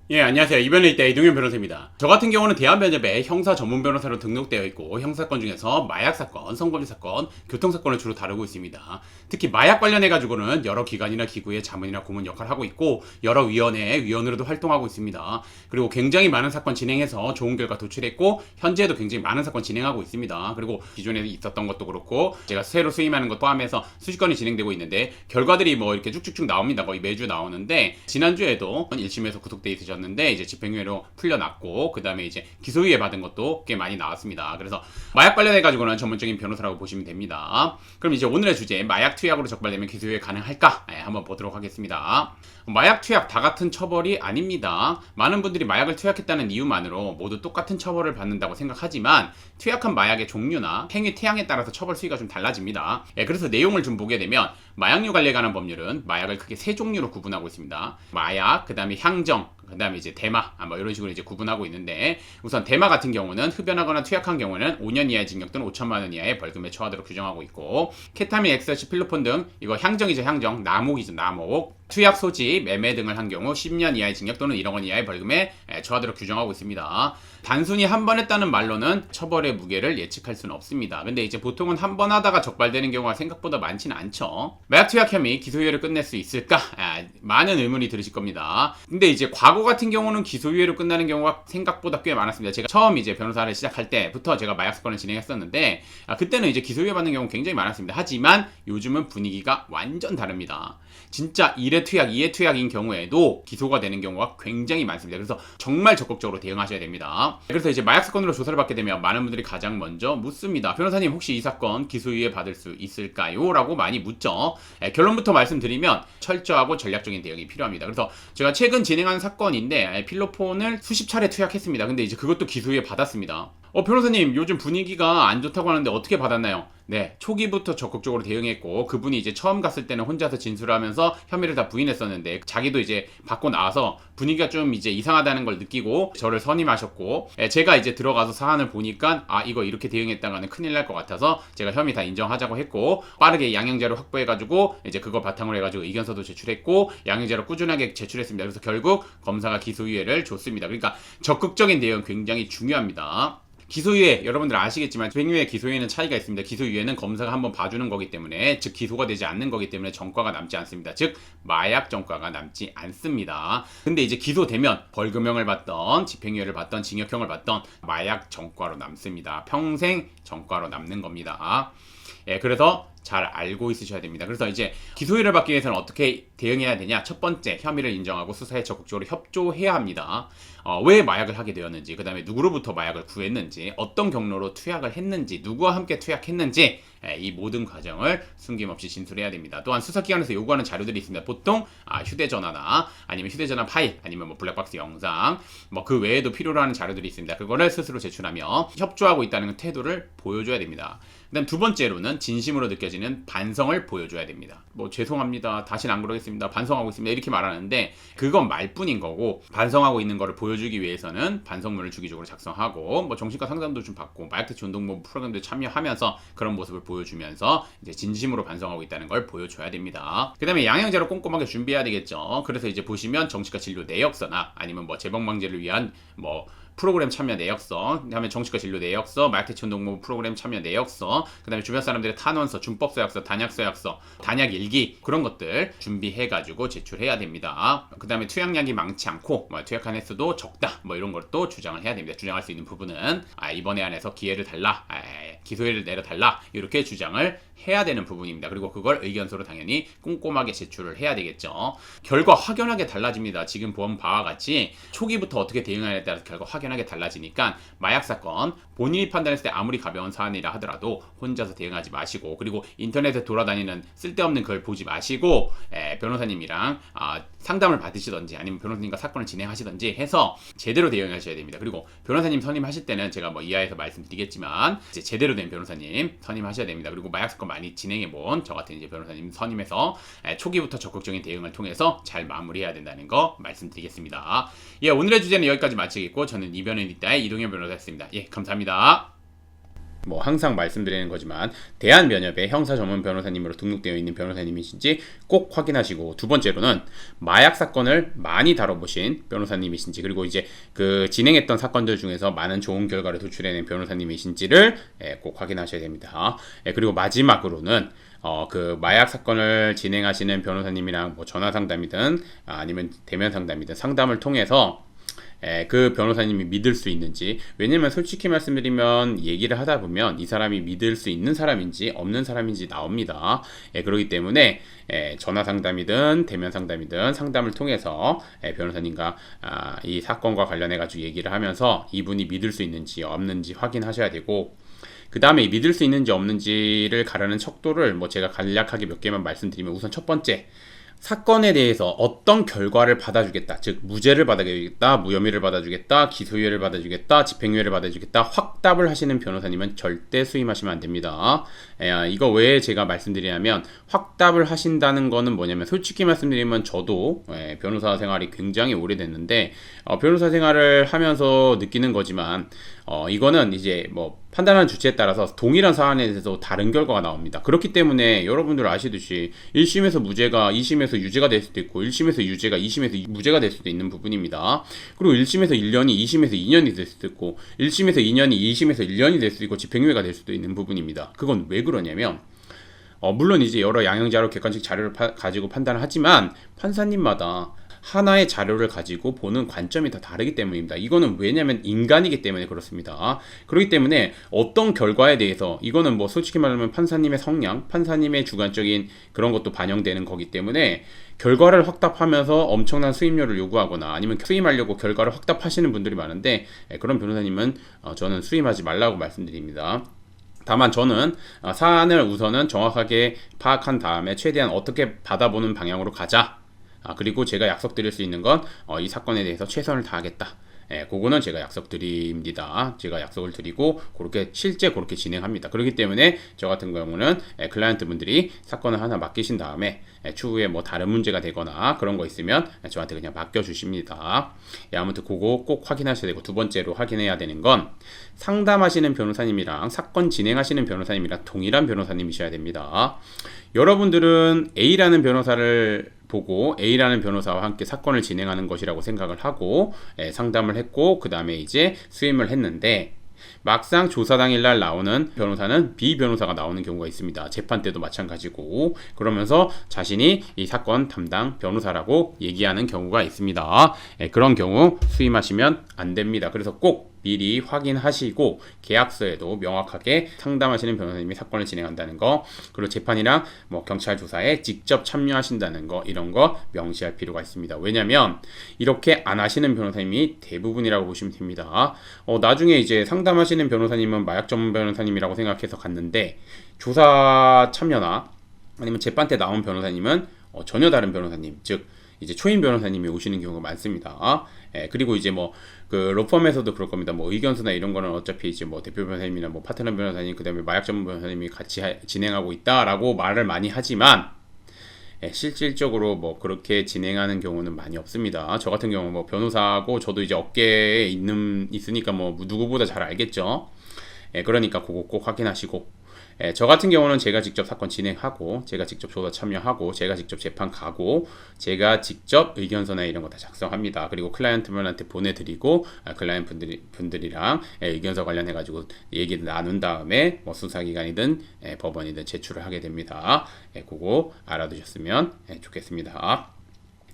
예, 안녕하세요. 이변에 있다 이동현 변호사입니다. 저 같은 경우는 대한변협에 형사 전문 변호사로 등록되어 있고 형사건 중에서 마약사건, 성범죄사건, 교통사건을 주로 다루고 있습니다. 특히 마약 관련해가지고는 여러 기관이나 기구의 자문이나 고문 역할을 하고 있고 여러 위원회의 위원으로도 활동하고 있습니다. 그리고 굉장히 많은 사건 진행해서 좋은 결과 도출했고 현재에도 굉장히 많은 사건 진행하고 있습니다. 그리고 기존에 있었던 것도 그렇고 제가 새로 수임하는 것 포함해서 수십 건이 진행되고 있는데 결과들이 뭐 이렇게 쭉쭉쭉 나옵니다. 거의 매주 나오는데 지난주에도 1심에서 구속돼 있으셨는데 이제 집행유예로 풀려났고 그 다음에 이제 기소유예 받은 것도 꽤 많이 나왔습니다. 그래서 마약 관련해 가지고는 전문적인 변호사라고 보시면 됩니다. 그럼 이제 오늘의 주제 마약 투약으로 적발되면 기소유예 가능할까? 한번 보도록 하겠습니다. 마약 투약 다 같은 처벌이 아닙니다. 많은 분들이 마약을 투약했다는 이유만으로 모두 똑같은 처벌을 받는다고 생각하지만 투약한 마약의 종류나 행위 태양에 따라서 처벌 수위가 좀 달라집니다. 그래서 내용을 좀 보게 되면 마약류 관리에 관한 법률은 마약을 크게 세 종류로 구분하고 있습니다. 마약, 그 다음에 향정, 그 다음에 이제 대마, 뭐 이런 식으로 이제 구분하고 있는데 우선 대마 같은 경우는 흡연하거나 투약한 경우는 5년 이하의 징역 또는 5천만 원 이하의 벌금에 처하도록 규정하고 있고 케타민, 엑스터시, 필로폰 등 이거 향정이죠, 향정, 나목이죠, 나목. 투약 소지, 매매 등을 한 경우 10년 이하의 징역 또는 1억 원 이하의 벌금에 처하도록 규정하고 있습니다. 단순히 한 번 했다는 말로는 처벌의 무게를 예측할 수는 없습니다. 근데 이제 보통은 한 번 하다가 적발되는 경우가 생각보다 많지는 않죠. 마약 투약 혐의 기소유예를 끝낼 수 있을까? 많은 의문이 들으실 겁니다. 근데 이제 과거 같은 경우는 기소유예로 끝나는 경우가 생각보다 꽤 많았습니다. 제가 처음 이제 변호사를 시작할 때부터 제가 마약 사건을 진행했었는데 그때는 이제 기소유예 받는 경우 굉장히 많았습니다. 하지만 요즘은 분위기가 완전 다릅니다. 진짜 1회 투약, 2회 투약인 경우에도 기소가 되는 경우가 굉장히 많습니다. 그래서 정말 적극적으로 대응하셔야 됩니다. 그래서 이제 마약 사건으로 조사를 받게 되면 많은 분들이 가장 먼저 묻습니다. 변호사님 혹시 이 사건 기소유예 받을 수 있을까요? 라고 많이 묻죠. 결론부터 말씀드리면 철저하고 전략적인 대응이 필요합니다. 그래서 제가 최근 진행한 사건인데 필로폰을 수십 차례 투약했습니다. 근데 이제 그것도 기소유예 받았습니다. 변호사님 요즘 분위기가 안 좋다고 하는데 어떻게 받았나요? 네, 초기부터 적극적으로 대응했고 그분이 이제 처음 갔을 때는 혼자서 진술하면서 혐의를 다 부인했었는데 자기도 이제 받고 나서 분위기가 좀 이제 이상하다는 걸 느끼고 저를 선임하셨고 제가 이제 들어가서 사안을 보니까 이거 이렇게 대응했다가는 큰일 날 것 같아서 제가 혐의 다 인정하자고 했고 빠르게 양형자료 확보해가지고 이제 그거 바탕으로 해가지고 의견서도 제출했고 양형자료 꾸준하게 제출했습니다. 그래서 결국 검사가 기소유예를 줬습니다. 그러니까 적극적인 대응 굉장히 중요합니다. 기소유예 여러분들 아시겠지만 집행유예 기소유예는 차이가 있습니다. 기소유예는 검사가 한번 봐주는 거기 때문에 즉 기소가 되지 않는 거기 때문에 전과가 남지 않습니다. 즉 마약 전과가 남지 않습니다. 근데 이제 기소되면 벌금형을 받던 집행유예를 받던 징역형을 받던 마약 전과로 남습니다. 평생 전과로 남는 겁니다. 그래서 잘 알고 있으셔야 됩니다. 그래서 이제 기소유예를 받기 위해서는 어떻게 대응해야 되냐? 첫 번째, 혐의를 인정하고 수사에 적극적으로 협조해야 합니다. 왜 마약을 하게 되었는지, 그 다음에 누구로부터 마약을 구했는지, 어떤 경로로 투약을 했는지, 누구와 함께 투약했는지 이 모든 과정을 숨김없이 진술해야 됩니다. 또한 수사기관에서 요구하는 자료들이 있습니다. 보통 휴대전화나 아니면 휴대전화 파일, 아니면 뭐 블랙박스 영상, 뭐 그 외에도 필요로 하는 자료들이 있습니다. 그거를 스스로 제출하며 협조하고 있다는 태도를 보여줘야 됩니다. 그다음 두 번째로는 진심으로 느껴지는 반성을 보여줘야 됩니다. 뭐 죄송합니다, 다시는 안 그러겠습니다, 반성하고 있습니다 이렇게 말하는데 그건 말뿐인 거고 반성하고 있는 거를 보여주기 위해서는 반성문을 주기적으로 작성하고 뭐 정신과 상담도 좀 받고 마약대치 운동본 프로그램도 참여하면서 그런 모습을 보여주면서 이제 진심으로 반성하고 있다는 걸 보여줘야 됩니다. 그 다음에 양형자료 꼼꼼하게 준비해야 되겠죠. 그래서 이제 보시면 정신과 진료 내역서나 아니면 뭐 재범방지를 위한 뭐 프로그램 참여 내역서, 그다음에 정신과 진료 내역서, 마약대치 운동본 프로그램 참여 내역서, 그다음에 주변 사람들의 탄원서, 준법서약서, 단약서약서, 단약 일기 그런 것들 준비해가지고 제출해야 됩니다. 그다음에 투약량이 많지 않고 투약한 횟수도 적다, 뭐 이런 것도 주장을 해야 됩니다. 주장할 수 있는 부분은 이번에 안에서 기회를 달라, 기소유예를 내려달라 이렇게 주장을 해야 되는 부분입니다. 그리고 그걸 의견서로 당연히 꼼꼼하게 제출을 해야 되겠죠. 결과 확연하게 달라집니다. 지금 본 바와 같이 초기부터 어떻게 대응하느냐에 따라서 결과 확연하게 달라지니까 마약 사건 본인이 판단했을 때 아무리 가벼운 사안이라 하더라도 혼자서 대응하지 마시고 그리고 인터넷에 돌아다니는 쓸데없는 글 보지 마시고 변호사님이랑 상담을 받으시던지 아니면 변호사님과 사건을 진행하시던지 해서 제대로 대응하셔야 됩니다. 그리고 변호사님 선임하실 때는 제가 뭐 이하에서 말씀드리겠지만 이제 제대로 된 변호사님 선임하셔야 됩니다. 그리고 마약 사건 많이 진행해본 저 같은 이제 변호사님 선임해서 초기부터 적극적인 대응을 통해서 잘 마무리해야 된다는 거 말씀드리겠습니다. 오늘의 주제는 여기까지 마치겠고 저는 이변은 있다의 이동현 변호사였습니다. 감사합니다. 뭐 항상 말씀드리는 거지만 대한변협의 형사 전문 변호사님으로 등록되어 있는 변호사님이신지 꼭 확인하시고, 두 번째로는 마약 사건을 많이 다뤄보신 변호사님이신지, 그리고 이제 그 진행했던 사건들 중에서 많은 좋은 결과를 도출해낸 변호사님이신지를 꼭 확인하셔야 됩니다. 그리고 마지막으로는 그 마약 사건을 진행하시는 변호사님이랑 뭐 전화 상담이든 아니면 대면 상담이든 상담을 통해서 그 변호사님이 믿을 수 있는지, 왜냐면 솔직히 말씀드리면 얘기를 하다 보면 이 사람이 믿을 수 있는 사람인지 없는 사람인지 나옵니다. 그렇기 때문에 전화 상담이든 대면 상담이든 상담을 통해서 변호사님과 이 사건과 관련해 가지고 얘기를 하면서 이분이 믿을 수 있는지 없는지 확인하셔야 되고, 그 다음에 믿을 수 있는지 없는지를 가르는 척도를 뭐 제가 간략하게 몇 개만 말씀드리면, 우선 첫 번째, 사건에 대해서 어떤 결과를 받아주겠다, 즉 무죄를 받아주겠다, 무혐의를 받아주겠다, 기소유예를 받아주겠다, 집행유예를 받아주겠다, 확답을 하시는 변호사님은 절대 수임하시면 안 됩니다. 이거 왜 제가 말씀드리냐면, 확답을 하신다는 거는 뭐냐면, 솔직히 말씀드리면 저도 변호사 생활이 굉장히 오래됐는데 변호사 생활을 하면서 느끼는 거지만, 이거는 이제 뭐 판단하는 주체에 따라서 동일한 사안에 대해서 다른 결과가 나옵니다. 그렇기 때문에 여러분들 아시듯이 1심에서 무죄가 2심에서 유죄가 될 수도 있고, 1심에서 유죄가 2심에서 무죄가 될 수도 있는 부분입니다. 그리고 1심에서 1년이 2심에서 2년이 될 수도 있고, 1심에서 2년이 2심에서 1년이 될 수도 있고, 집행유예가 될 수도 있는 부분입니다. 그건 왜 그러냐면, 물론 이제 여러 양형자료, 객관식 자료를 가지고 판단을 하지만 판사님마다 하나의 자료를 가지고 보는 관점이 다 다르기 때문입니다. 이거는 왜냐면 인간이기 때문에 그렇습니다. 그렇기 때문에 어떤 결과에 대해서, 이거는 뭐 솔직히 말하면 판사님의 성향, 판사님의 주관적인 그런 것도 반영되는 거기 때문에, 결과를 확답하면서 엄청난 수임료를 요구하거나 아니면 수임하려고 결과를 확답하시는 분들이 많은데, 그런 변호사님은 저는 수임하지 말라고 말씀드립니다. 다만 저는 사안을 우선은 정확하게 파악한 다음에 최대한 어떻게 받아보는 방향으로 가자. 그리고 제가 약속드릴 수 있는 건 이 사건에 대해서 최선을 다하겠다. 그거는 제가 약속드립니다. 제가 약속을 드리고 실제 그렇게 진행합니다. 그렇기 때문에 저 같은 경우는 클라이언트 분들이 사건을 하나 맡기신 다음에 추후에 뭐 다른 문제가 되거나 그런 거 있으면 저한테 그냥 맡겨주십니다. 아무튼 그거 꼭 확인하셔야 되고, 두 번째로 확인해야 되는 건 상담하시는 변호사님이랑 사건 진행하시는 변호사님이랑 동일한 변호사님이셔야 됩니다. 여러분들은 A라는 변호사를 보고 A라는 변호사와 함께 사건을 진행하는 것이라고 생각을 하고 상담을 했고, 그 다음에 이제 수임을 했는데, 막상 조사 당일날 나오는 변호사는 B 변호사가 나오는 경우가 있습니다. 재판 때도 마찬가지고, 그러면서 자신이 이 사건 담당 변호사라고 얘기하는 경우가 있습니다. 그런 경우 수임하시면 안 됩니다. 그래서 꼭 미리 확인하시고, 계약서에도 명확하게 상담하시는 변호사님이 사건을 진행한다는 거, 그리고 재판이랑 뭐 경찰 조사에 직접 참여하신다는 거, 이런 거 명시할 필요가 있습니다. 왜냐면 이렇게 안 하시는 변호사님이 대부분이라고 보시면 됩니다. 나중에 이제 상담하시는 변호사님은 마약 전문 변호사님이라고 생각해서 갔는데, 조사 참여나 아니면 재판 때 나온 변호사님은 전혀 다른 변호사님, 즉 이제 초임 변호사님이 오시는 경우가 많습니다. 그리고 이제 뭐 그 로펌에서도 그럴 겁니다. 뭐 의견서나 이런 거는 어차피 이제 뭐 대표 변호사님이나 뭐 파트너 변호사님, 그다음에 마약 전문 변호사님이 같이 진행하고 있다라고 말을 많이 하지만, 실질적으로 뭐 그렇게 진행하는 경우는 많이 없습니다. 저 같은 경우 뭐 변호사고 저도 이제 업계에 있으니까 뭐 누구보다 잘 알겠죠. 그러니까 그거 꼭 확인하시고, 저 같은 경우는 제가 직접 사건 진행하고, 제가 직접 조사 참여하고, 제가 직접 재판 가고, 제가 직접 의견서나 이런 거 다 작성합니다. 그리고 클라이언트분한테 보내드리고, 클라이언트 분들이랑 의견서 관련해가지고 얘기를 나눈 다음에 뭐 수사기관이든 법원이든 제출을 하게 됩니다. 그거 알아두셨으면 좋겠습니다.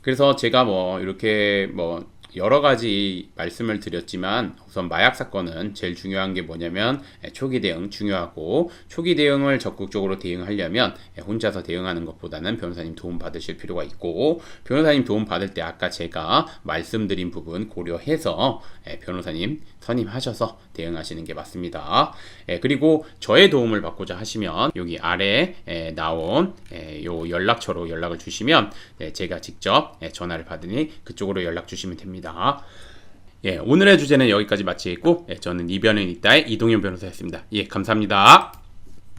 그래서 제가 뭐 이렇게 뭐 여러 가지 말씀을 드렸지만, 우선 마약 사건은 제일 중요한 게 뭐냐면 초기 대응 중요하고, 초기 대응을 적극적으로 대응하려면 혼자서 대응하는 것보다는 변호사님 도움 받으실 필요가 있고, 변호사님 도움 받을 때 아까 제가 말씀드린 부분 고려해서 변호사님 선임하셔서 대응하시는 게 맞습니다. 그리고 저의 도움을 받고자 하시면 여기 아래에 나온 요 연락처로 연락을 주시면 제가 직접 전화를 받으니 그쪽으로 연락 주시면 됩니다. 오늘의 주제는 여기까지 마치겠고, 저는 이변은 있다의 이동현 변호사였습니다. 감사합니다.